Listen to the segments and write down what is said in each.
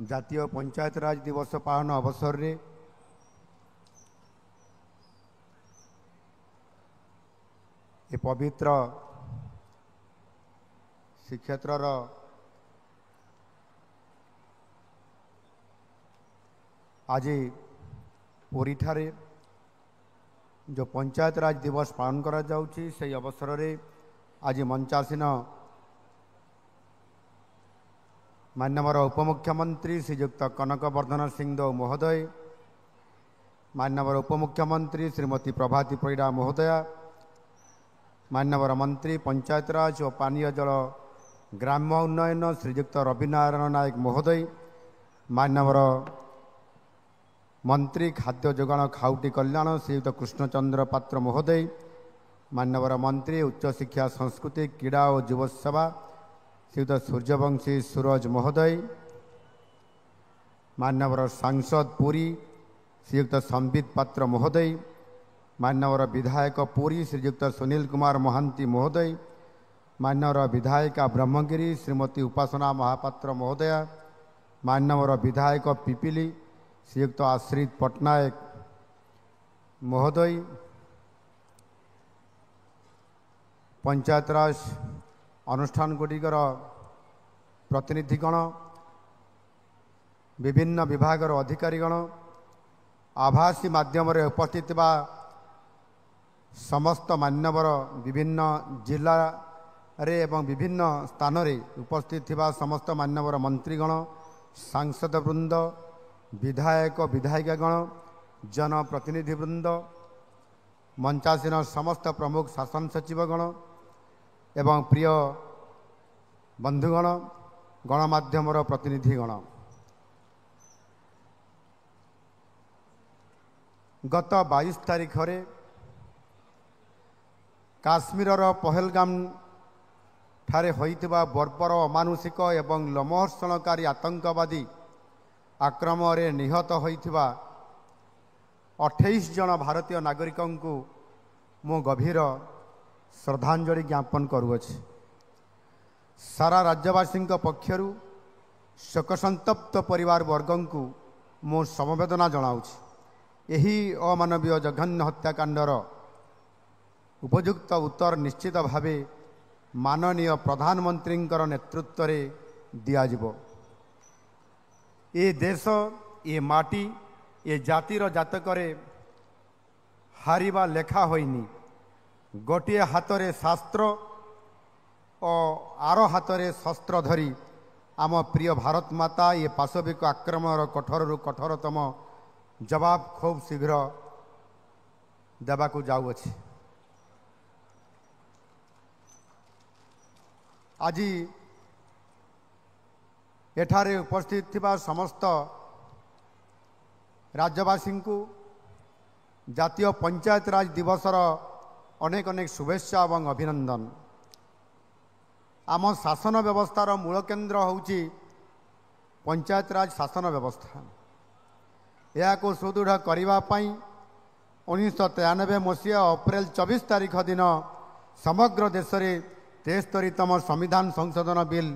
ଜାତୀୟ ପଞ୍ଚାୟତରାଜ ଦିବସ ପାଳନ ଅବସରରେ ଏ ପବିତ୍ର ଶ୍ରୀକ୍ଷେତ୍ରର ଆଜି ପୁରୀଠାରେ जो पंचायतराज दिवस पालन करा जाउछि से अवसर रे आज मंचासीन माननीय उपमुख्यमंत्री श्रीयुक्त कनक वर्धन सिंहदेव महोदय, माननीय उपमुख्यमंत्री श्रीमती प्रभाती परिडा महोदया, माननीय मंत्री पंचायतराज और पानीय जल ग्राम्य उन्नयन श्रीयुक्त रविनारायण नायक महोदय, माननीय मंत्री खाद्य जोगाण खाउटी कल्याण श्रीयुक्त कृष्णचंद्र पात्र महोदय, माननीय मंत्री उच्च शिक्षा संस्कृति क्रीड़ा और युव सेवा श्रीयुक्त सूर्यवंशी सूरज महोदय, माननीय सांसद पुरी श्रीयुक्त संबित पात्र महोदय, माननीय विधायक पुरी श्रीयुक्त सुनील कुमार महांती महोदय, माननीय विधायिका ब्रह्मगिरी श्रीमती उपासना महापात्र महोदया, माननीय विधायक पिपिली श्रीयुक्त आश्रित पट्टनायक महोदय, पंचायतराज अनुष्ठान गुड़िकर प्रतिनिधिगण, विभिन्न विभागर अधिकारीगण, आभासी माध्यम रे उपस्थित समस्त मान्यवर विभिन्न जिला रे एवं विभिन्न स्थान रे उपस्थित थिबा समस्त मान्यवर मंत्रीगण, सांसद वृंद, विधायक विधायिकागण, जनप्रतिनिधिवृंद, मंचासीन समस्त प्रमुख शासन सचिवगण एवं प्रिय बंधुगण, गणमाध्यम प्रतिनिधिगण, गत 22 तारीख रे काश्मीर पहलगाम ठारे होइतिबा बर्बर अमानुषिक एवं लोमहर्षणकारी आतंकवादी आक्रमण रे निहत होइतिबा 28 जन भारतीय नागरिकों को मु गभीर श्रद्धांजलि ज्ञापन करुअछि। सारा राज्यवासी पक्षरु शोकसंतप्त परिवार वर्गों को मु समवेदना जनाउछि। एही अमानवीय जघन्य हत्याकांडर उपयुक्त उत्तर निश्चित भावे माननीय प्रधानमंत्री नेतृत्व रे दियाजिबो। ए देश ए माटी ए जातिर जातकरे हारिबा लेखा होइनी। गोटे हाथरे शास्त्र और आर हाथरे शस्त्र धरी आम प्रिय भारत माता ये पाशविक आक्रमण कठोर कठोरतम जवाब खूब शीघ्र देवाकू जाउअछि। आज एठारे उपस्थित थिबा समस्त राज्यवासी को जातीय पंचायतराज दिवसर अनेक अनेक शुभेच्छा और अभिनंदन। आम शासन व्यवस्थार मूल केन्द्र होउछि पंचायतराज शासन व्यवस्था। यह को सुदृढ़ करने 1993 मसीहा अप्रैल 24 तारीख दिन समग्र देश में 73तम संविधान संशोधन बिल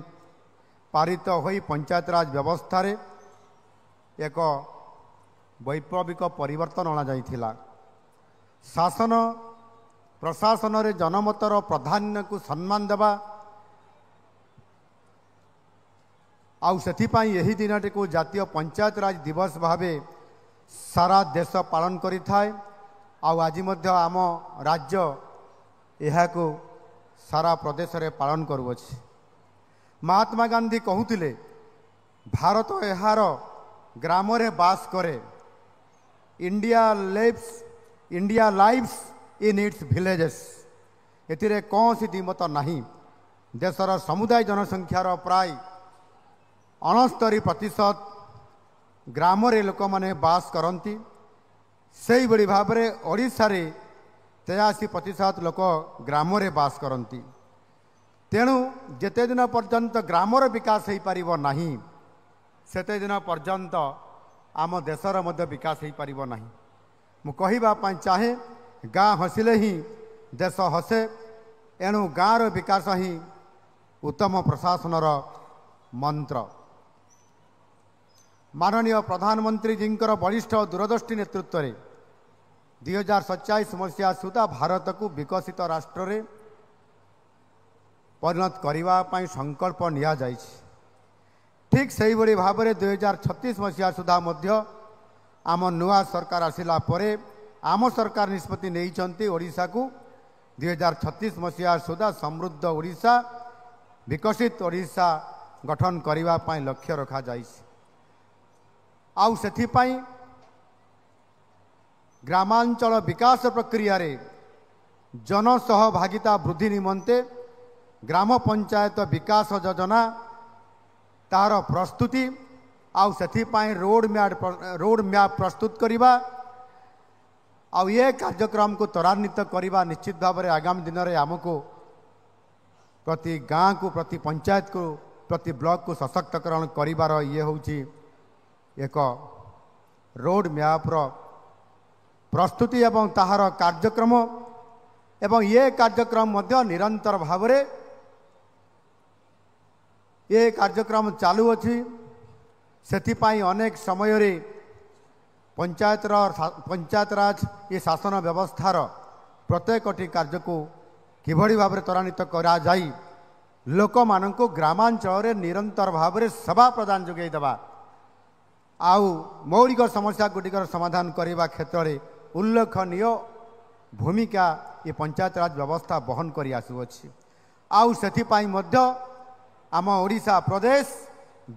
पारित होई पंचायतराज व्यवस्था रे एक वैप्लविक परिवर्तन अणा जाइथिला। शासन प्रशासन रे जनमतर प्राधान्य को सम्मान देवा आउ सेथिपाई यही दिनटी को जातीय पंचायतराज दिवस भावे सारा देश पालन करि थाए। आउ आज मध्य आम राज्य यह को सारा प्रदेश रे पालन करुअछि। महात्मा गांधी कहूतिले भारत एहार ग्राम रे बास करे। India lives in its villages. एथिरे कौन सी दिमत नहीं। देशर समुदाय जनसंख्यार प्राय 69% ग्राम रे लोक माने बास करती। से बड़ी भाव में ओडिशा रे 83% लोक ग्राम रे बास करती। तेणु जेते दिन पर्यंत ग्रामर विकास हो पारिबो नहीं सेते दिन पर्यंत आम देशर मध्य विकास हो पारिबो नहीं। मु कहिबा पई चाहे गाँ हसिले ही देश हसे। एणु गाँर विकास ही उत्तम प्रशासनर मंत्र। माननीय प्रधानमंत्री जी वरिष्ठ दूरदृष्टि नेतृत्व में 2047 मसीहा सुधा भारत को विकसित राष्ट्र रे परिणत करने संकल्प निया जाइछि। ठीक से ही भाव में 2036 मसीहा सुधा मध्य आम नुआ सरकार आसिला परे आम सरकार निष्पत्ति नहीं ओडिशा को 2036 मसीहा सुधा समृद्ध ओडिशा विकसित ओडिशा गठन करने लक्ष्य रखा जाइछि। आउ सेथिपाई ग्रामांचल विकास प्रक्रिया रे जनसहभागिता वृद्धि निमंते ग्राम पंचायत विकास योजना तार प्रस्तुति आउ सेथिपाई रोड मैप प्रस्तुत करिबा आउ ये कार्यक्रम को त्वरान्वित करवा निश्चित भाव में आगामी दिन में आमको प्रति गाँ को प्रति पंचायत को प्रति ब्लॉक को सशक्तकरण करिबार ये होची एक रोड मैप प्रस्तुति एवं ताहार कार्यक्रम एवं ये कार्यक्रम मध्य निरंतर भाव में ये कार्यक्रम चालू अच्छी सेथिपाई अनेक समय रे पंचायत राज ये शासन व्यवस्थार प्रत्येकटी कार्य को किभली भाव में त्वरान्वित करा जाई लोक मानक ग्रामांचल रे निरंतर भाव में सेवा प्रदान जोगाई देवा आउ मौलिक समस्या गुटिकर समाधान करने क्षेत्र में उल्लेखनीय भूमिका ये पंचायत राज व्यवस्था बहन कर आसुअछि। आउ सेथिपाई मध्य आम ओडिशा प्रदेश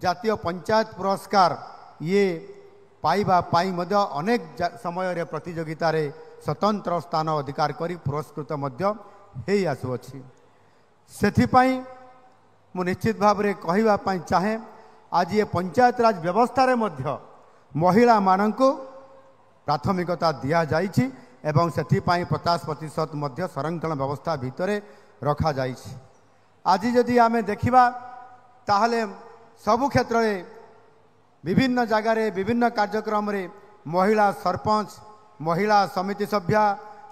जातीय पंचायत पुरस्कार ये पाइबा पाई मध्य अनेक समय रे प्रतियोगिता रे स्वतंत्र स्थान अधिकार करी पुरस्कृत मध्य हेई आसुअछि। सेथिपाई मु निश्चित भाव में कहवा पाई चाहे आज ये पंचायत राज व्यवस्था रे मध्य महिला माननको प्राथमिकता दिया जाइछि एवं सेथिपाई 50% मध्य संरक्षण व्यवस्था भितरे रखा जाइछि। आज जदि आमे देखिबा ताहले सबु क्षेत्र में विभिन्न जगार विभिन्न कार्यक्रम रे महिला सरपंच महिला समिति सभ्या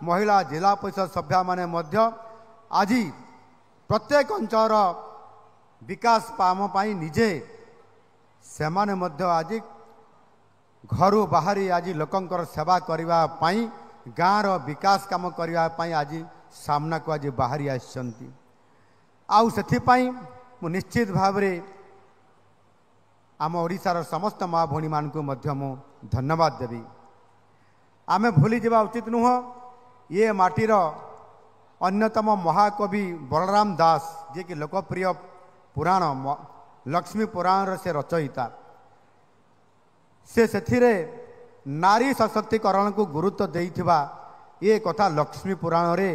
महिला जिला परिषद सभ्या माने मध्य आज प्रत्येक अंचल विकास पाम पाई निजे सेमाने मध्य आज घर बाहरी आज लोकंकर सेवा करबा पाई गाँव विकास काम करबा पाई आज सामना को आज बाहरी आछंती। आउ सेथिपाई मु निश्चित भाव रे आम ओडिशार समस्त माँ भौणी मान को मध्य मु धन्यवाद देवी। आमे भूली जावा उचित नुह ये माटीर अन्यतम महाकवि बलराम दास जे कि लोकप्रिय पुराण लक्ष्मी पुराण से रचयिता से नारी सशक्तिकरण को गुरुत्व देइथिबा ये कथा लक्ष्मी पुराण रे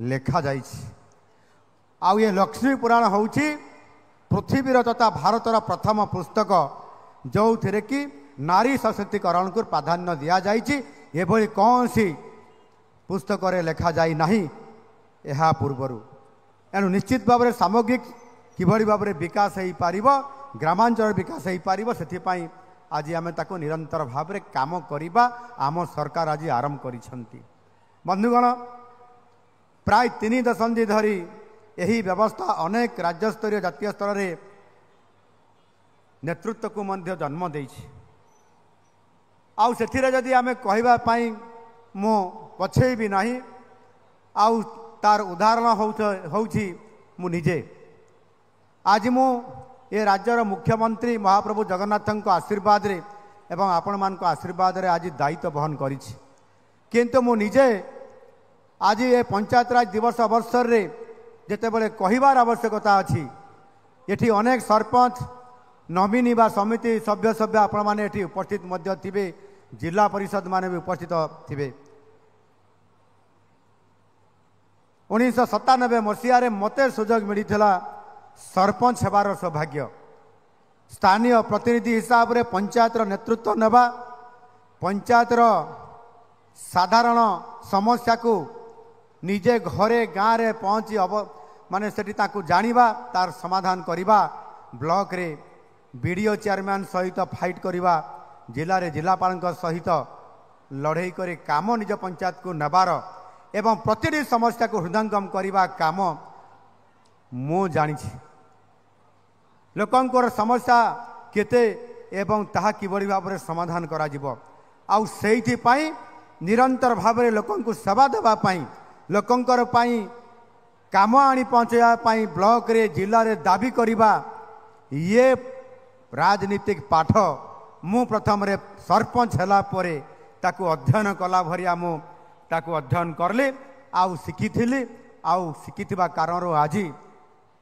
लेखा जाइछि। आउ ये लक्ष्मी पुराण होउछि पृथ्वीर तथा भारतर प्रथम पुस्तक जो थे कि नारी सशक्तिकरण को प्राधान्य दिया जाइछि। एभली कौन सी पुस्तक रे लेखा जाई नहीं यह पूर्वरु एनु निश्चित भाव में सामग्रिक किभली भाव में विकास हो पारिबो ग्रामांचल विकास हो पारिबो सेथिपाई आज आमे ताको निरंतर भाव में काम करिबा आम सरकार आज आरंभ करिसंती। बंधुगण प्राय 3 दशंधि धरी यही व्यवस्था अनेक राज्य स्तरीय जातीय स्तर रे नेतृत्व को मध्य जन्म देइछि। आउ सेथिरे जदि आमे कहबा पाई मो पछे भी नहीं आउ तार उदाहरण होउछि मु निजे आज मु ये राज्यर मुख्यमंत्री महाप्रभु जगन्नाथ आशीर्वाद रे एवं आपण मान आशीर्वाद रे आज दायित्व बहन करिछि। किंतु मु निजे आज ये पंचायत राज दिवस अवसर रे जेतेबेले कहिबार आवश्यकता अछि एठी अनेक सरपंच नमिनी बा समिति सभ्य आपण माने एठी उपस्थित मध्य थिबे जिला परिषद माने भी उपस्थित थिबे। 1997 मसीह मते सुजोग मिलिथिला सरपंच हेबार सौभाग्य स्थानीय प्रतिनिधि हिसाब रे पंचायत नेतृत्व नेबा पंचायत साधारण समस्या को निजे घरे गाँव रे पहुँची माने सेठी ताकू जानिबा तार समाधान करिबा ब्लॉक रे बीडीओ चेयरमैन सहित फाइट करिबा जिले रे जिलापाल सहित लड़ई करे काम निज पंचायत को नेबार एवं प्रतिटी समस्या को हृदयंगम करने काम मु जानी लोकंर समस्या केते एवं ताहा किबड़ी भाव में समाधान करा जिवो आउ सेइथि पई निरंतर भाव में लोकंकु सेवा देबा पई लोकंकर पई काम आनी पहुँचा ब्लॉक रे जिला रे दाबी करिबा ये राजनीतिक पाठ मु प्रथम रे सरपंच हला परे ताकू अध्ययन कला भरिया मु ताकू अध्ययन करली आउ शिखिथिली आउ शिखिथिबा कारण आज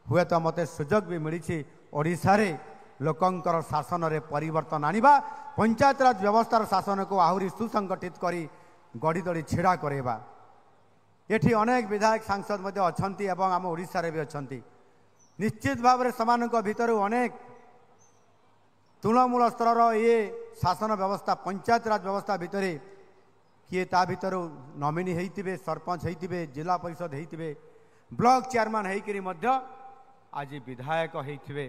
हुए तो मते सुजोग भी मिली ओडिशा रे लोकंकर शासन रे परिवर्तन आनिबा पंचायत राज व्यवस्थार शासन को आहुरी सुसंगठित करी गड़ी दड़ी छिड़ा करेबा एठी अनेक विधायक सांसद मध्य अछंती एवं आम ओडिशा रे भी अछंती निश्चित भाव में समानक भितर अनेक तृणमूल स्तर ये शासन व्यवस्था पंचायत राज व्यवस्था भितर किए ता भितर नॉमिनी होइतिबे सरपंच होइतिबे जिला परिषद होइतिबे ब्लॉक चेयरमैन होइकरी मध्य आज विधायक होइतिबे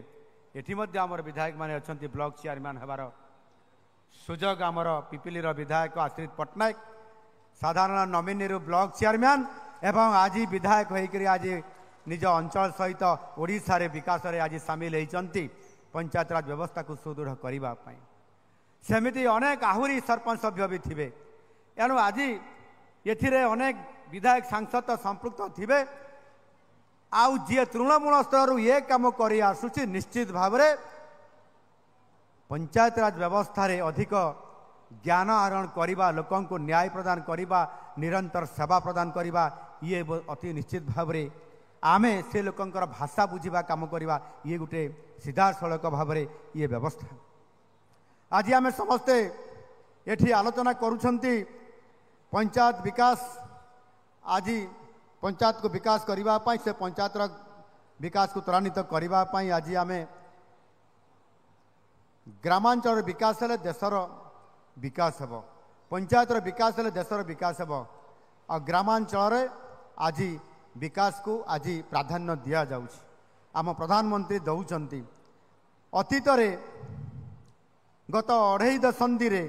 एठी मध्य आमर विधायक माने अछंती ब्लॉक चेयरमैन हेबार सुजोग आमर पिपिलीर विधायक आश्रित पट्टनायक साधारण नॉमिनी रु ब्लॉक चेयरमैन एवं आज विधायक होइकरी आज निज अंचल सहित ओडिशा रे विकास रे आज सामिल होइचंती पंचायत राज व्यवस्था को सुदृढ़ करने सेमिति अनेक आहुरी सरपंच सभ्य भी थे एणु आज ये अनेक विधायक सांसद संपृक्त थे आउ जी तृणमूल स्तर ये कम कर आसुची निश्चित भाव में पंचायत राज व्यवस्था रे अधिक ज्ञान आहरण करवा लोकों को न्याय प्रदान करवा निरंतर सेवा प्रदान करवा ये अति निश्चित भाव में आमे से लोकंकर भाषा बुझा काम करवा ये गोटे सीधा सड़क भाव में ये व्यवस्था आज आम समस्ते एठी आलोचना करुछंती पंचायत विकास आज पंचायत को विकास करने से पंचायत विकास को त्वरान्वित करने आज आम ग्रामांचल विकास हेले देशर विकास हेब पंचायत विकास हेले देशर विकास हेब आ ग्रामांचल आज विकास को आज प्राधान्य दि जाउछि आम प्रधानमंत्री दौरान अतीत गत 2.5 दशंधि रे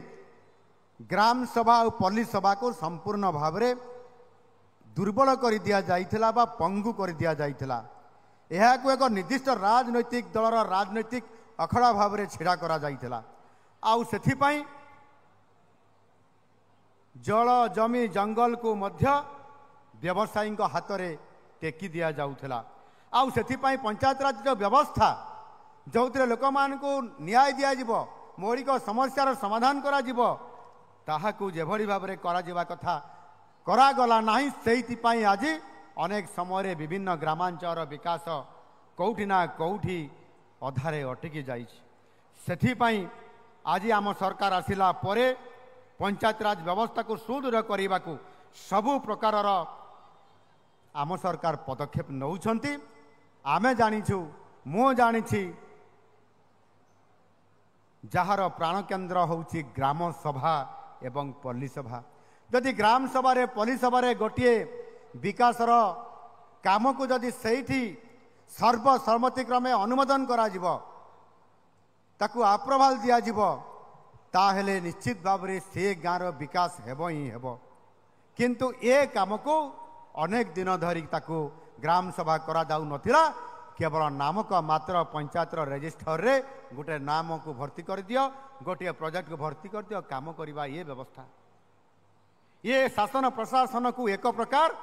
ग्राम सभा और पल्ली सभा को संपूर्ण भाव में दुर्बल कर दिया जाइथिला बा पंगु कर दिया जाइथिला यह को एक निर्दिष्ट राजनैतिक दलर राजनैतिक अखड़ा भाव में छिड़ा करा जाइथिला आउ सेथिपाई जल जमी जंगल को मध्य व्यवसायी हाथ में टेकी दि जाऊला आउ सेथिपाई पंचायत राज व्यवस्था जो लोक मान को न्याय दिज्व मौलिक समस्यार समाधान करा ताहाकू जेभली भाव में करा कथा करागला नहीं से आज अनेक समय विभिन्न ग्रामांचल विकास कौटी ना कौटी अधारे अटकी जाई आज आम सरकार आसिला परे पंचायत राज व्यवस्था को सुदृढ़ करने को सबु प्रकार आम सरकार पदक्षेप नौछंती आमे जानिछु मु जानिछि जार प्राण केन्द्र होउछि ग्राम सभा एवं पल्ली सभा जदि ग्राम सभा रे पल्ली सभा रे गोटे विकासर काम को जदि सेठी सर्वसम्मति क्रमे अनुमोदन करा जिवो ताकू अप्रूवाल दिया जिवो ताहेले निश्चित भाव में से गाँव विकास हेबो ही हेबो किंतु ए काम को अनेक दिन धरी ताकू ग्राम सभा करा जाऊ नथिला केवल नामक मात्र पंचायत रजिस्टर रे गोटे नाम को भर्ती कर दियो गोटे प्रोजेक्ट को भर्ती कर दियो काम करवा ये व्यवस्था ये शासन प्रशासन को एक प्रकार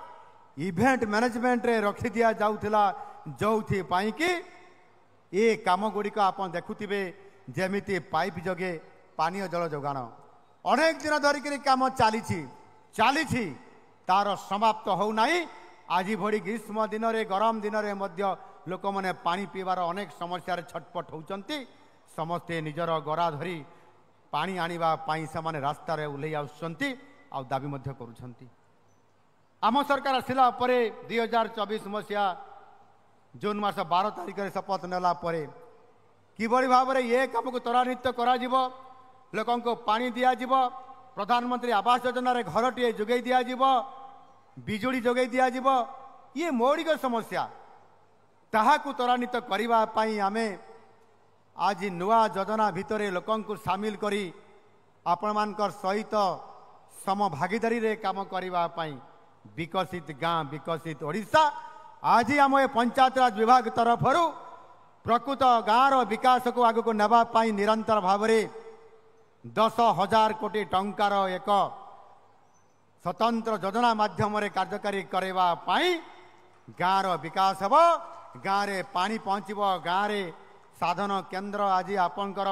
इवेंट मैनेजमेंट रे रखी दिया जाउथिला जोथि पाई कि ये काम गुड़िक आप देखुथिबे जेमिति पाइप जगे पानीय जल जोगाण अनेक दिन धरिक काम चली तार समाप्त हो नहीं आज भड़ी ग्रीष्म दिन रे गरम दिन रे मध्य लोक मैंने पानी पीवार अनेक समस्या छटपट होती समस्ते निजर गरा धरी पानी आनिबा पाई से माने रास्ता रे उल्लै आउछंती आ दाबी मध्य करुछंती आम सरकार आसिला परे 2024 मसीहा जून मास 12 तारिख रे शपथ नेला परे किबड़ी भाव में ये काम को त्वरान्वित करा जिवो लोकों को पानी दिया जिवो प्रधानमंत्री आवास योजना रे घरटीए जोगै दिया जिवो बिजुली जोगै दिया जिवो ये मौलिक समस्या ताहाकू त्वरान्वित करबा पई आमे आज नुआ योजना भितरे लोकों को शामिल करी आपण मानकर सहित सम भागीदारी रे काम करबा पई विकसित गाँ विकसित ओडिशा आज आम पंचायत राज विभाग तरफ प्रकृत गाँव विकास को आग को नापी निरंतर भाव में 10,000 कोटी टंकार एक स्वतंत्र योजना माध्यम कार्यकारी करने गाँव विकास हम गाँव में पानी पहुँच गाँव में साधन केन्द्र आज आपणकर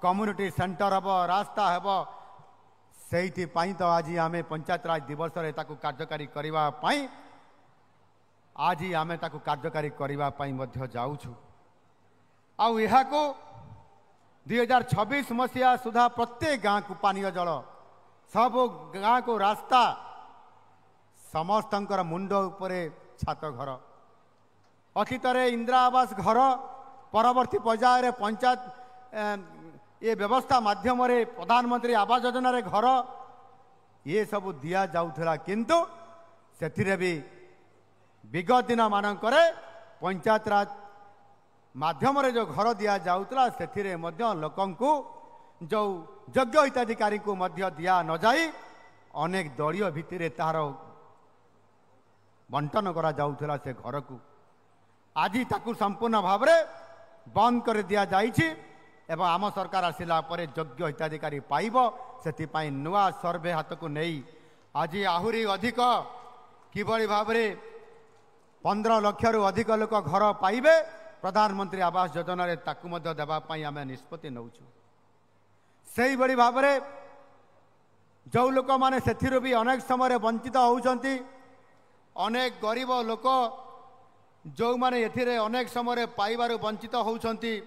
कम्युनिटी सेंटर हम रास्ता हम से तो आज आम पंचायत राज दिवस कार्यकारी करने आज आम कार्यकारी करने जाऊँ को 2026 मसीहा सुधा प्रत्येक गाँव को पानीय जल सब गाँव को रास्ता समस्त मुंड उपरे छात घर अतीत इंदिरा आवास घर परवर्ती पर्यायर पंचायत ये व्यवस्था माध्यम प्रधानमंत्री आवास योजना रे घर ये सब दिया जाउथला किंतु सेथिरे भी विगत दिन मानक पंचायत राज माध्यम जो घर दिया जाउतला सेथिरे मध्य लोकंकु जो योग्य हिताधिकारी को मध्य दिया न जाई अनेक दलीय भित्तिरे तार बंटन करा जाउथला से घर को आज ताकू संपूर्ण भाव में बंद कर दिया जाइछि एवं आम सरकार आसिला परे योग्य हिताधिकारी पाइब से नुआ सर्वे हाथ को नहीं आज आहुरी अधिक किभली भाव में 15 लाख रु अधिक लोक घर पाइबे प्रधानमंत्री आवास योजना रे ताकू मध्य देवाई आम निष्पत्ति नौचु से बड़ी भाव में जो लोक मैंने से भी अनेक समय वंचित होउछंती अनेक गरीब लोक जो माने एथिरे अनेक समय पाइबार वंचित होउछंती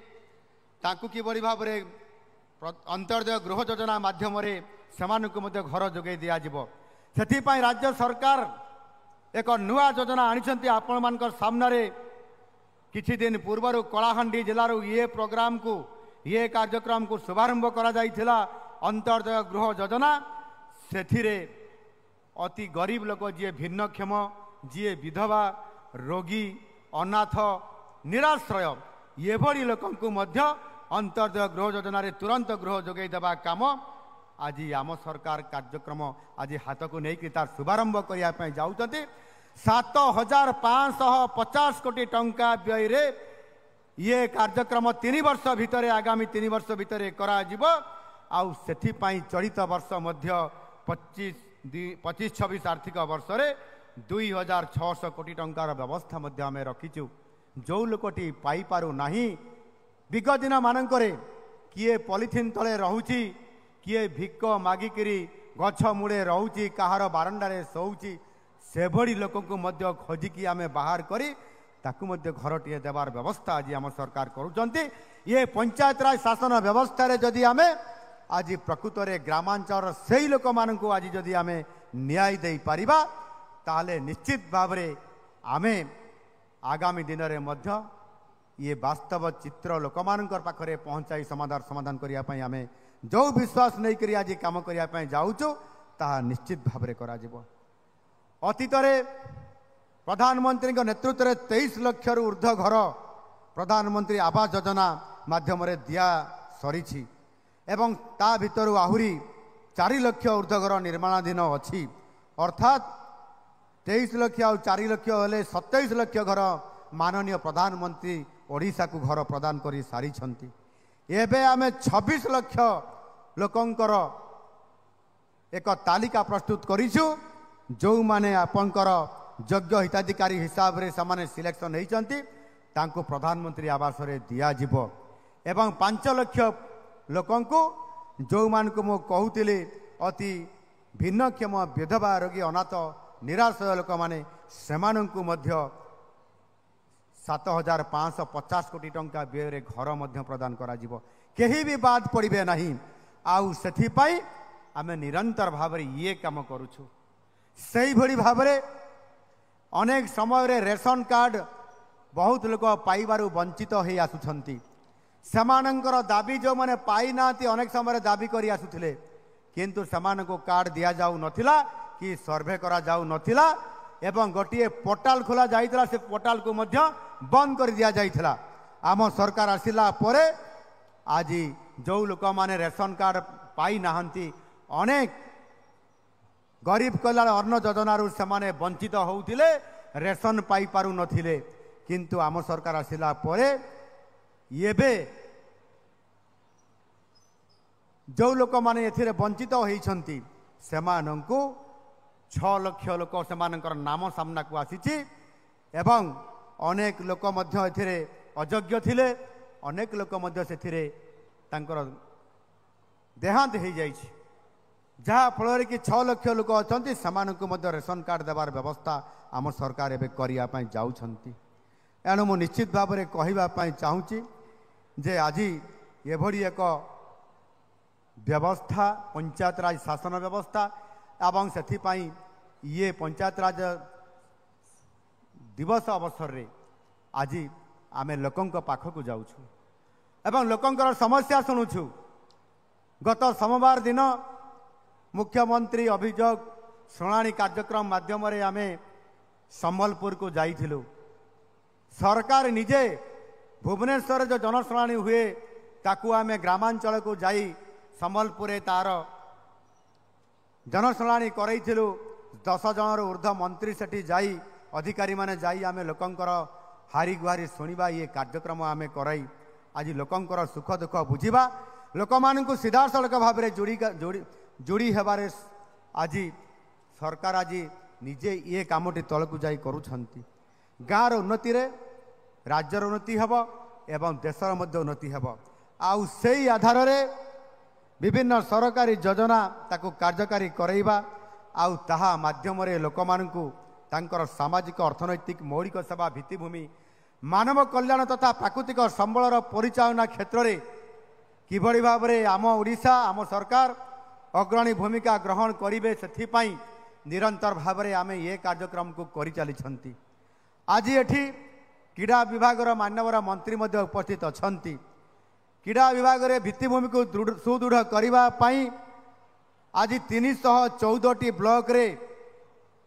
ताकू किभली भाव में अंतर्दय गृह योजना माध्यम सेमानकु मध्य घर जोगे दिया जिवो सेथिपाई राज्य सरकार एक नुआ योजना आनिछंती आपण मानकर सामने किछि दिन पूर्वर कलाहांडी जिलार ये प्रोग्राम को ये कार्यक्रम को शुभारंभ करा जाइथिला अंतर्दय गृह योजना सेथिरे अति गरीब लोक जी भिन्नक्षम जी विधवा रोगी अनाथ निराश्रय ये भली लोकंकु मध्य अंतर्दय गृह योजना रे तुरंत गृह जोगई देबा काम आज आम सरकार कार्यक्रम आज हाथ को लेकिन तार शुभारंभ करने जाऊँगी 7,550 कोटी टंका व्यय रे ये कार्यक्रम 3 वर्ष भितर आगामी 3 वर्ष भितर करा चलित वर्ष मध्य 25-26 आर्थिक वर्ष रे 2,600 कोटी टंकार व्यवस्था मध्य आम रखीचु जो लोकटी पाई पारु नाही विगत दिन मानकरे किए पॉलिथिन तले रहुची किए भिक मागिकी गछ मूड़े रोची कहार बारंडारे शोची से भली लोक को खोजिकी आम बाहर करी ताकू मध्य घरटीए देवार व्यवस्था आज आम सरकार करुचंती ये पंचायत राज शासन व्यवस्था रे जदि आम आज प्रकृत में ग्रामांचल से लोक मान आज जदि आम न्याय दे पारिबा ताले निश्चित भाव में आम आगामी दिन में मध्य ये वास्तव चित्र लोक मान पाखरे पहुँचाई समाधान करने आम जो विश्वास नहीं करी आज काम करने जाऊँ ताहा निश्चित भाव में करा जिवो अतीत प्रधानमंत्री नेतृत्व में 23 लाख रु ऊर्ध्व घर प्रधानमंत्री आवास योजना माध्यम दिया सरी एवं ता भितर आहुरी 4 लाख ऊर्ध्व घर निर्माणाधीन अच्छी अर्थात 23 लाख आ 4 लाख हेले 27 लाख घर माननीय प्रधानमंत्री ओडिशा को घर प्रदान कर सारी एबे आमे 26 लाख लोकंकर एक तालिका प्रस्तुत करिछु जो माने आपनकर योग्य हिताधिकारी हिसाब रे समाने सिलेक्शन होइचंती तांको प्रधानमंत्री आवास रे दिया जिवो एवं 5 लाख लोकंको जो मान को मो कहूतिले अति भिन्नक्षम विधवा रोगी अनाथ निराश्रय लोक माने सेमानंकु मध्य 7,550 कोटी टंका व्यय घर मध्य प्रदान करा जिवो केही भी बाद पड़े ना आउ सेथिपाई आमे निरंतर भाव ये काम करुछु से भली भाव अनेक समय रे रेशन कार्ड बहुत लोक पाइबारु वंचित हो आसुछंती सेमानंकर दाबी जो माने पाई नाती अनेक समय दाबी करी आसुथिले किंतु सेमानको कार्ड दिया जाऊ नथिला कि सर्वे करा जाऊ नथिला एवं गोटे पोर्टाल खोला जाइतला से पोर्टाल को मध्य बंद कर दिया जाइतला आम सरकार आसिला परे आज जो लोक माने रेशन कार्ड पाई नाहंती अनेक गरीब कल्याण अन्न योजना से वंचित होउथिले रेशन पाई पारु नथिले किंतु आम सरकार आसिला परे एबे जो लोक माने एथिरे वंचित होइछंती सेमानंकु 6 लाख लोक सेमानकर नाम सामना को आसीची एवं अनेक लोक मध्य एथिरे अयोग्य थिले अनेक लोक मध्य सेथिरे तांकर देहांत हो जाइए जहाँ फल कि 6 लाख लोक अच्छा से रेशन कार्ड देवार व्यवस्था आम सरकार एवं करने जाऊँगी एणु मु निश्चित भाव में कहवाई चाहूँगी जे आज एभली एक व्यवस्था पंचायत राज शासन व्यवस्था एवं से ये पंचायत राज दिवस अवसर रे आज आम लोकों पाखक जाऊँ एवं लोकंकर समस्या शुणुछु गत सोमवार दिन मुख्यमंत्री अभियोग शुणाणी कार्यक्रम माध्यम आम संबलपुर को जाइथिलु सरकार निजे भुवनेश्वर जो जनशुणाणी हुए ताकू आम ग्रामांचल को जाई संबलपुर तार जनशुणाणी करइथिलु 10 जन ऊर्ध्व मंत्री सेठी जाई अधिकारी माने जाई आम लोकंकर हारी गुहारी शुणा ये कार्यक्रम आम कराई आज लोकंकर सुख दुख बुझा लोक मानू सीधा सड़क भाव में जोड़ी हेबारे आज सरकार आज निजे ये कामटी तलकू जाई करुछंती गाँर उन्नति रे राज्यर उन्नति हेब एवं देशर मध्य उन्नति हेब आउ सेई आधार रे विभिन्न सरकारी योजना ताकू कार्यकारी करैबा आउ ताहा माध्यम रे लोक मानू तांकर सामाजिक अर्थनैतिक मौलिक सेवा भित्तिभूमि मानव कल्याण तथा प्राकृतिक संबलर परिचालना क्षेत्र में किभली भाव में आम ओडिशा आम सरकार अग्रणी भूमिका ग्रहण करेंगे से निरंतर भाव में आम ये कार्यक्रम को करि चली आज एठी क्रीड़ा विभाग मान्यवर मंत्री उपस्थित अच्छा क्रीड़ा विभाग में भित्तिभूमि को सुदृढ़ करने आज 314 ब्लॉक रे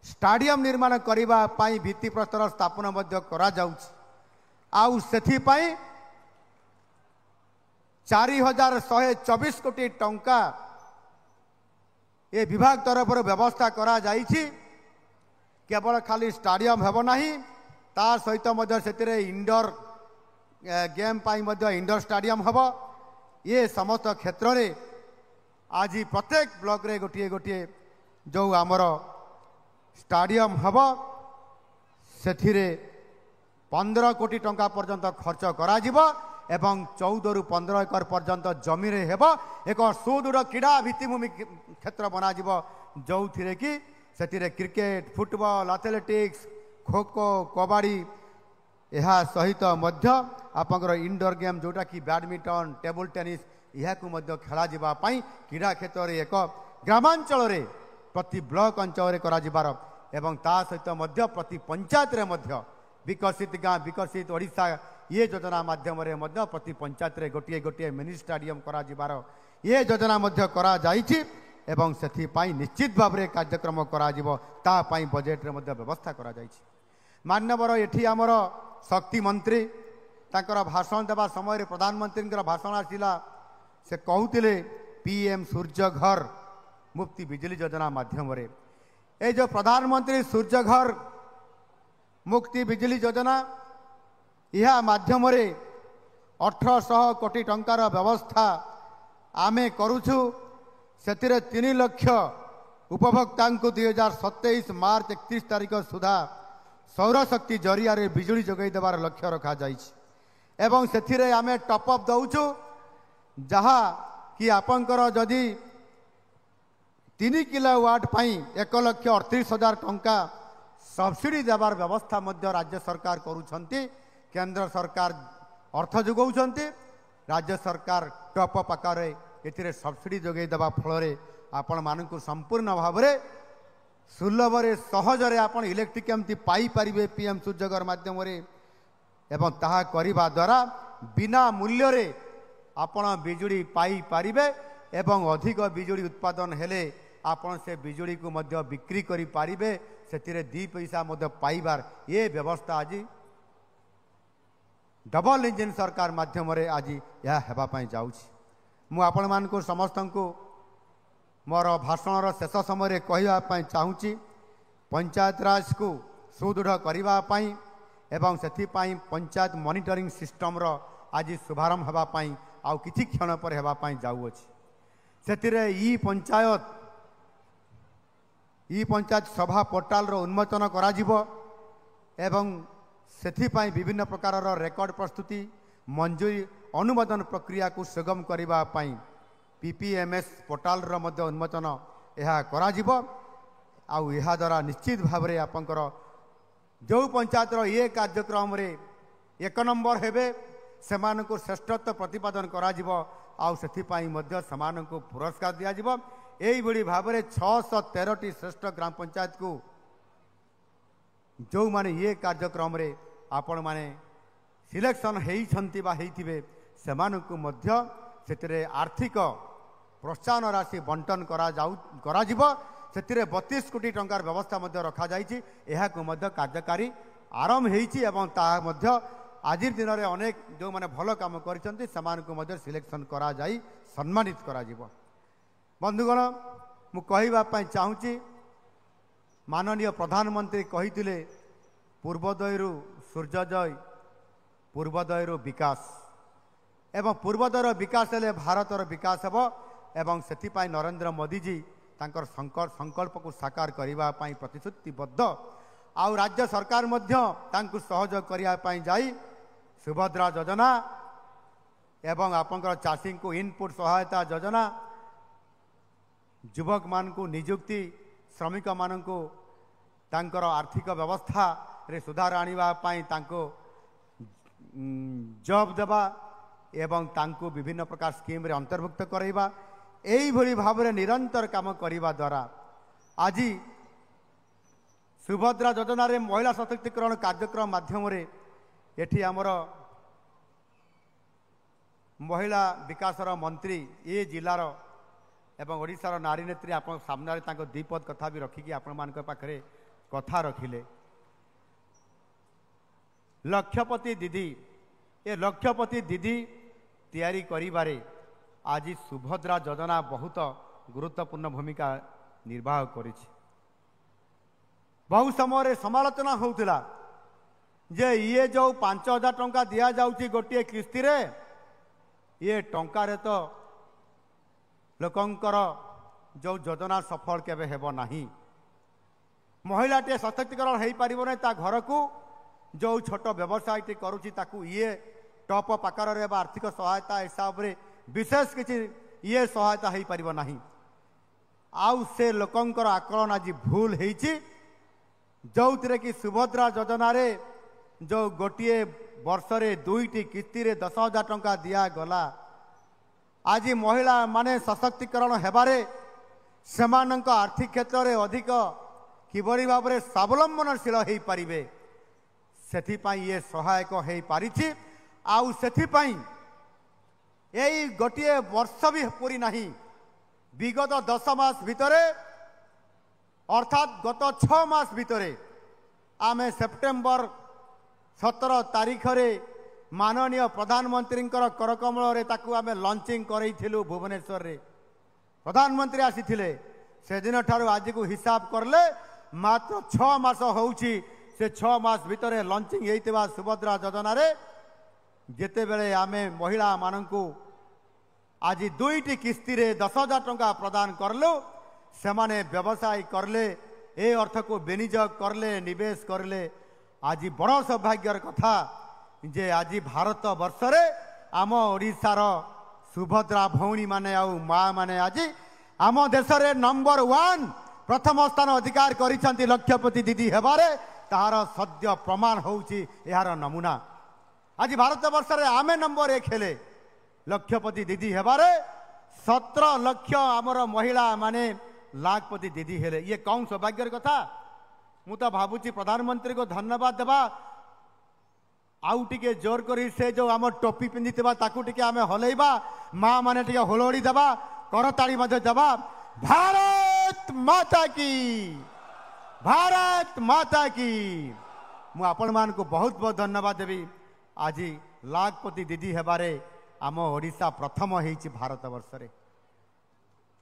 स्टाडियम निर्माण करने भित्तिप्रस्तर स्थापन करा जाउछि आउ सेथिपाई 4124 कोटी टंका ये विभाग तरफ व्यवस्था करा जाइछि केवल खाली स्टाडियम हेब नाही ता सहित मध्य सेतिरे इंडोर गेम पाई मध्य इंडोर स्टाडियम हेब ये समस्त क्षेत्र रे आज प्रत्येक ब्लॉक रे गोटे गोटे जो आमर स्टाडियम हेब सेथिरे 15 कोटी टंका पर्यंत खर्च करा जिवो एवं 14 रु 15 एकर पर्यंत जमी रे हेब एक सुदृढ़ क्रीड़ा भित्तिभूमि क्षेत्र बना जिवो जो थिरे कि सेतिरे cricket football athletics kho kho kabaddi यह सहित मध्य आपंकर इंडोर गेम जोटा कि बैडमिंटन टेबल टेनिस यह खेला जावा क्रीड़ा क्षेत्र में एक ग्रामांचल रे प्रति ब्लॉक अंचल करा जिबार एवं ता सहित मध्य प्रति पंचायत रे मध्य विकसित गाँ विकसित ओडिशा ये योजना माध्यम प्रति पंचायत रे गोटे गोटे मिनी स्टाडियम करा जिबार ये योजना मध्य करा जाइछि एवं सेथिपाई निश्चित भाव में कार्यक्रम करा जिवो ता पाई बजेट रे मध्य व्यवस्था करा जाइछि मान्यवर एठी आमर शक्ति मंत्री तांकर भाषण देवा समय प्रधानमंत्री भाषण आसिला से कहूतिले पीएम सूर्य घर मुफ्ती बिजली योजना माध्यम रे ए जो प्रधानमंत्री सूर्य घर मुक्ति बिजली योजना यह माध्यम रे 1800 कोटी टंकार व्यवस्था आमे करूछु सेतिरे 3 लाख उपभोक्ता को 2027 मार्च 31 तारीख सुधा सौरशक्ति जरिया रे बिजुली जोगाई देवार लक्ष्य रखा जाइछि एवं सेथिरे आमे टॉप अप दउछु जहा कि आपंकर जदि 3 किलोवाट पाई 1,38,000 टंका सब्सिडी देवार व्यवस्था मध्य राज्य सरकार करुछंती केंद्र सरकार अर्थ जोगाउछंती राज्य सरकार टॉप अप आकार एथिरे सब्सिडी जोगाई देवा फल आपण मानकु संपूर्ण भाव में सुलभ रे सहजरे आपण इलेक्ट्रिक केमती पाई पारिबे पीएम सूर्यघर माध्यम रे एवं ताहा करिबा द्वारा बिना मूल्य रे आपण बिजुली पाई पारिबे एवं अधिक बिजुली उत्पादन हेले आपण से बिजुली को मध्य बिक्री करि पारिबे सेतिरे 2 पैसा मध्य पाइबार ये व्यवस्था आज डबल इंजिन सरकार माध्यम रे आज यह हेबा पई जाउछि मु आपण मान को समस्त को मोर भाषण शेष समय कहवाई चाहूँगी पंचायत राज को सुदृढ़ करने एवं से पंचायत मॉनिटरिंग सिस्टम आज शुभारंभ होगापाई आउ किछि क्षण पर होगापाई जाउअछि। सेतिरे ई पंचायत सभा पोर्टाल रो उन्मोचन करा जिवो एवं सेथिपाई विभिन्न प्रकार रेकर्ड प्रस्तुति मंजूरी अनुमोदन प्रक्रिया को सुगम करिबा पाई पीपीएमएस पोर्टाल रो मध्य उन्मोचन यह करा जिवो। आउ यह द्वारा निश्चित भाव में आपंकर जो पंचायत ये कार्यक्रम रे 1 नंबर हेबे सेमानकु श्रेष्ठत्व प्रतिपादन करा जिवो आउ सेथिपाई मध्य समानकु पुरस्कार दिया जिवो। एई बड़ी भाव में 613 श्रेष्ठ ग्राम पंचायत को जो माने ये कार्यक्रम रे आपण माने सिलेक्शन हेइछंती बा हेइथिबे सेमानकु मध्य सेतिरे आर्थिक प्रोत्साहन राशि बंटन करा जिवो। सेतिरे 32 कोटी टंकार व्यवस्था मध्य रखा जाइछि। एहाकु मध्य कार्यकारी आरंभ हेइछि एवं ता मध्य आजिर दिन में अनेक जो माने भल काम करिसंती सेमानकु मध्य सिलेक्शन करा जाई सम्मानित करा जिवो। बंधुगण मु कहबा पई चाहूची माननीय प्रधानमंत्री कहिथिले पूर्वोदयरु सूर्योदय पूर्वोदयरु विकास एवं पूर्वोदयर विकास हेले भारतर विकास हेबो एवं सेथिपाई नरेंद्र मोदी जी तांकर संकल्प को साकार करिबा पई प्रतिश्रुतिबद्ध आउ राज्य सरकार मध्य तांकु सहयोग करिया पई जाई सुभद्रा योजना एवं आपनकर चाषी को इनपुट सहायता योजना युवक मान को नियुक्ति श्रमिक मान को तांकर आर्थिक व्यवस्था रे सुधार आनिबा पई तांको जॉब देबा एवं तांको विभिन्न प्रकार स्कीम रे अंतर्भुक्त करैबा एई भली भाव में निरंतर काम करने द्वारा आज सुभद्रा योजना रे महिला सशक्तिकरण कार्यक्रम माध्यम एठी आमर महिला विकास मंत्री ये जिलार एवं ओडिशार नारी नेत्री आप सामने द्विपद कथा भी रखिकी आपण मानक पाखरे कथा रखिले। लक्षपति दीदी ये लक्षपति दीदी तैयारी करिबारे आज सुभद्रा योजना बहुत गुरुत्वपूर्ण भूमिका निर्वाह करिछि। बहु समय समालोचना होउथिला जे ये जो 5,000 टंका दिया जाउछि गोटे किस्ती रे ये टंका रे तो लोकंकर जो योजना सफल केबे हेबो नाही। महिलाटे सशक्तिकरण हेई परिबो नै ता घर को जो छोट व्यवसाय टी करूछि ताकू ये टॉप अप आकार रे बा आर्थिक सहायता हिसाब रे विशेष किसी ये सहायता हो पार ना। आउ से लोकंकर आकलन आज भूल होइछि जो थे कि सुभद्रा योजना रे जो गोटे वर्ष रे 2टी किस्ती रे 10,000 टंका दिया गला। आज महिला माने सशक्तिकरण हेबारे सेमानंक आर्थिक क्षेत्र रे अधिक किबरी भाव में स्वावलंबनशील हो पारिबे सेथिपाई ये सहायक हो पारिछि। आउ सेथिपाई यही गोटे वर्ष भी पूरी नहीं विगत 10 मास भितरे अर्थात गत 6 मास भितरे आमे सेप्टेम्बर 17 तारीख रे माननीय प्रधानमंत्री करकमल रे ताकू आमे लॉन्चिंग करैथिलु भुवनेश्वर रे प्रधानमंत्री आसीथिले से दिन ठारू आज को हिसाब करले मात्र 6 मास होउछि। से 6 मास भितरे लॉन्चिंग हेइतिबा सुभद्रा योजना रे जेते बेले आमे महिला माननकू आज 2टी किस्ती रे 10,000 टंका प्रदान करलु सेमाने व्यवसाय करले ए अर्थ को विनियोग करले निवेश करले। आज बड़ सौभाग्यर कथा जे आज भारत वर्ष रे आम ओडिशार सुभद्रा भौणी माने आउ माँ माने आज आम देश रे नंबर 1 प्रथम स्थान अधिकार करिसंती लक्षपति दीदी हेबारे तार सद्य प्रमाण होउछि यार नमूना। आज भारत वर्ष रे आमे नंबर 1 हेले लक्षपति दीदी हेबारे 17 लाख आमर महिला माने लाखपति दीदी हेले। ये कौन सौभाग्यर कथा। मु तो भावुची प्रधानमंत्री को धन्यवाद देवा आउ टिके जोर करी से जो आम टोपी पिंधिथिबा ताकू टिके आमे हलैबा माँ माने टिके होलोड़ी देबा करताड़ी मध्य देबा। भारत माता की भारत माता की। मु आपण मान को बहुत बहुत धन्यवाद देवी। आज लाखपति दीदी हेबारे आम ओडिशा प्रथम होइछि भारत वर्ष रे।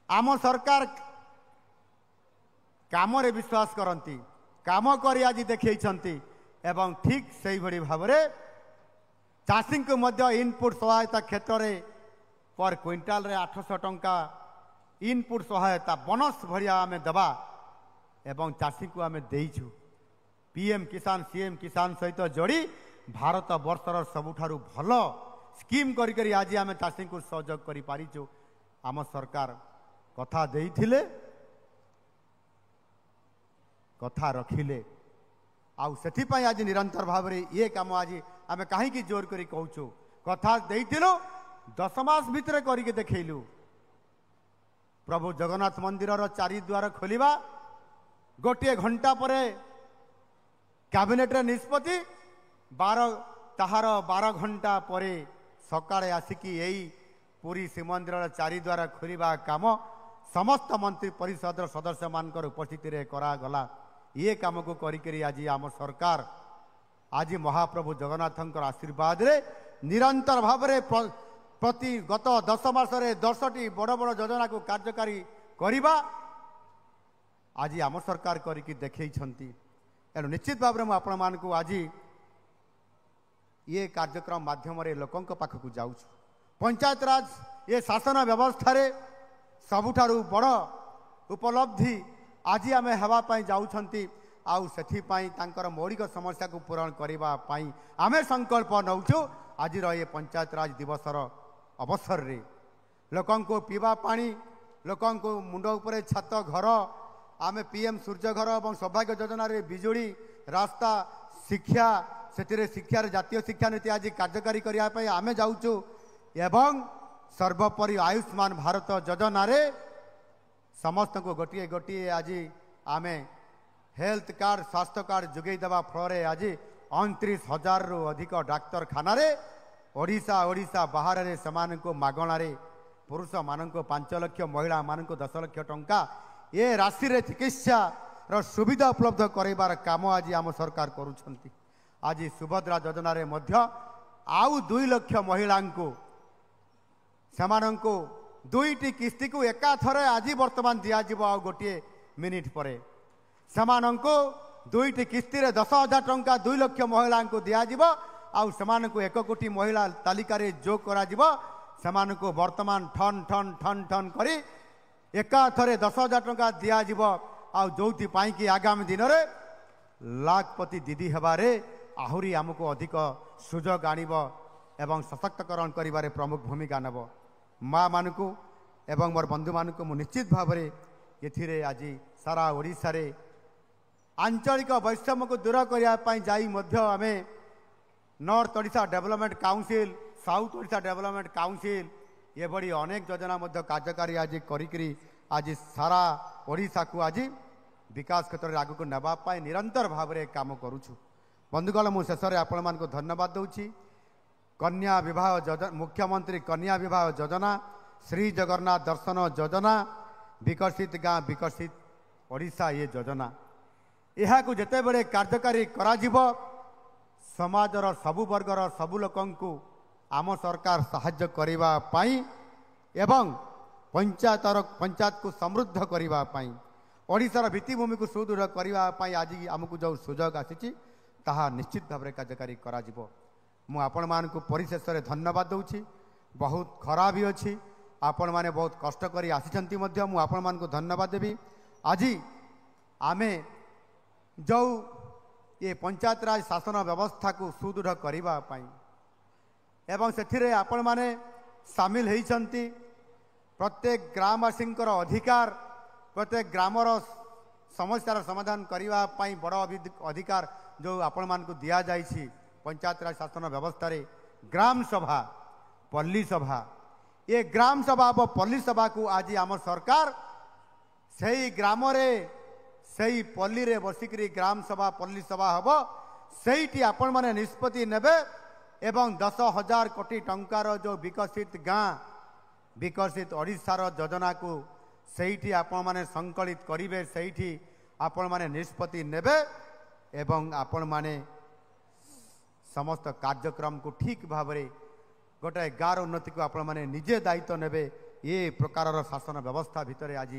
आम सरकार काम रे विश्वास करती काम करी आज देखैछंती एवं ठीक सही भली भाव में चाषी को मध्य इनपुट सहायता क्षेत्र में पर क्विंटाल रे 800 टंका इनपुट सहायता बोनस भरिया आम देवा एवं चाषी को आम देइछु। पीएम किसान सीएम किसान सहित जोड़ी भारत वर्षर सबुठारु भल स्कीम करी आज आम चाषी को सहयोग करि पारिछु। आम सरकार कथा देइथिले कथा रखिले आउ सेथिपाई आज निरंतर भाव में ये काम आज आम कहीं जोर करी कहूँ कथा देइथिलु 10 मास भितर करके देखलु। प्रभु जगन्नाथ मंदिर चारि द्वार खोलिबा गोटे घंटा पर कैबिनेट निष्पत्ति 12 घंटा पर सकाळे आसिकी यही पुरी श्रीमंदिर चारि द्वार खोलिबा काम समस्त मंत्री परिषद सदस्य मानकर उपस्थिति रे करागला। ये काम को करी आज आम सरकार आज महाप्रभु जगन्नाथंकर आशीर्वाद रे निरंतर भाव में प्रति गत 10 मास 10टी बड़ बड़ योजना को कार्यकारी करिबा आज आम सरकार करिकी देखैछंती। एनु निश्चित भाव में आपण मानकु आज ये कार्यक्रम माध्यम रे लोकंक पाखकु जाउछु। पंचायत राज ये शासन व्यवस्था रे सबुठारु बड़ उपलब्धि आज आम हेबा पई जाउछंती। आउ सेथिपाई तांकर मौलिक समस्या को पूरण करिबा पई आमे संकल्प नउछु। आज ये पंचायत राज दिवसर अवसर रे लोकं को पीवा पानी लोकं को मुंड उपरे छात घर आम पीएम सूर्य घर और सौभाग्य योजना रे बिजुली रास्ता शिक्षा से शिक्षार जातीय शिक्षा नीति आज कार्यकारी करने आम जाऊँ एवं सर्वोपरि आयुष्मान भारत योजना रे समस्त को गोटे गोटे आज आम हेल्थ कार्ड स्वास्थ्य कार्ड जोगे देवा फल आज 29,000 रु अधिक डाक्तरखाना ओडिशा ओडिशा बाहर रे समान को मागणा रे पुरुष मान 5 लाख महिला मान 10 लाख टंका ये राशि रे चिकित्सा रो सुविधा उपलब्ध करार काम आज आम सरकार करुछंती। आज सुभद्रा योजना रे मध्य आउ 2 लाख महिला को समान को 2टी किस्ती को एका थरे आज वर्तमान दिज्व आ गोटे मिनिट पर समान को 2टी किस्ती रे 10,000 टंका 2 लाख महिला को दिज्व आउ समान को 1 कोटी महिला तालिका रे जोग करा जिवो समान को वर्तमान ठन ठन ठन ठन करी एका थरे 10,000 टंका दिज्व आउ जोथि पाई कि आगामी दिन रे लाखपति दीदी हेबारे आहुरी आमको अधिक सुजोग आनिब एवं सशक्तकरण करिबारे प्रमुख भूमिका नेब। माँ मानकु एवं मोर बंधु मानकु मु निश्चित भाव में एथिरे आज सारा ओडिशा रे आंचलिक वैषम्य को दूर करने जाई मध्य आमे north Odisha development council south Odisha development council ये बड़ी अनेक योजना मध्य कार्यकारी आज करी आज सारा ओडिशा को आज विकास क्षेत्र में आगक नापी निरंतर भाव में काम करुछु। बंधुगण मु शेष में आपण मानक धन्यवाद दूची। कन्या विवाह मुख्यमंत्री कन्या विवाह योजना श्री जगन्नाथ दर्शन योजना विकसित गाँ विकसित ओडिशा ये योजना यह जिते बड़े कार्यकारी करा समाजर सबु वर्गर सबु लोकं को आम सरकार साहाय्य करिबा पाई एवं पंचायत को समृद्ध करिबा पाई ओडिशार भित्तिभूमि को सुदृढ़ करिबा पाई आज आमको जो सुजोग आसी ताहा निश्चित भाव में कार्यकारी करा जिवो। मु आपण मानकु परिशेष रे धन्यवाद दूची। बहुत खराब भी अच्छी आपण माने बहुत कष्ट करी आसिछंती मध्य मु आपण मानकु धन्यवाद देवी। आज आमे जो ये पंचायत राज शासन व्यवस्था को सुदृढ़ करिबा पाई एवं से आपण माने सामिल होइछंती। प्रत्येक ग्रामवासी अधिकार प्रत्येक ग्रामर समस्यार समाधान करिबा पाई बड़ अधिकार जो आपण मानकु दिया जाइछि पंचायत राज शासन व्यवस्था रे ग्राम सभा पल्ली सभा ये ग्राम सभा और पल्ली सभा को आज आम सरकार सही ग्राम रे सही पल्ली रे बसिकरी ग्राम सभा पल्ली सभा हम सहीटी आपण माने निष्पत्ति नेबे एवं 10,000 कोटी टंकार जो विकसित गाँ विकसित ओडिशार योजना को सहीटी आपण माने संकलित करिवे सहीटी आपण माने निष्पत्ति नेबे एवं आपण माने समस्त कार्यक्रम को ठीक भाव में गोटे गाँव उन्नति को आपण माने निजे दायित्व नेबे ये प्रकार शासन व्यवस्था भितर आज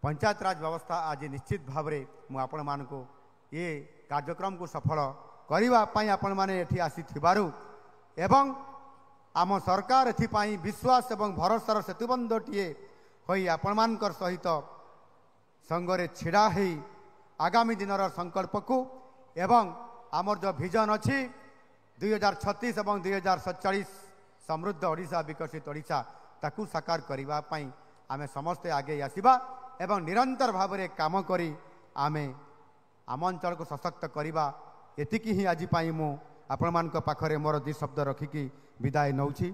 पंचायत राज व्यवस्था आज निश्चित भाव में मुझे आपण मानक ये कार्यक्रम को सफल କରିବା ପାଇଁ ଆପଣମାନେ ଏଠି ଆସିଥିବାରୁ ଏବଂ ଆମ ସରକାର ଏଥିପାଇଁ ବିଶ୍ୱାସ ଏବଂ ଭରସାର ସେତୁବନ୍ଧଟିଏ ହୋଇ ଆପଣମାନଙ୍କର ସହିତ ସଙ୍ଗରେ ଛିଡ଼ା ହେଇ ଆଗାମୀ ଦିନର ସଂକଳ୍ପକୁ ଏବଂ ଆମର ଯେଉଁ ଭିଜନ ଅଛି 2036 ଏବଂ 2047 ସମୃଦ୍ଧ ଓଡ଼ିଶା ବିକଶିତ ଓଡ଼ିଶା ତାକୁ ସାକାର କରିବା ପାଇଁ ଆମେ ସମସ୍ତେ ଆଗେଇ ଆସିବା ଏବଂ ନିରନ୍ତର ଭାବରେ କାମ କରି ଆମେ ଆମ ଅଞ୍ଚଳକୁ ସଶକ୍ତ କରିବା। ଏତିକି ହିଁ ଆଜି ପାଇଁ ମୁଁ ଆପଣମାନଙ୍କ ପାଖରେ ମୋର ଦୁଇ ଶବ୍ଦ ରଖିକି ବିଦାୟ ନେଉଛି।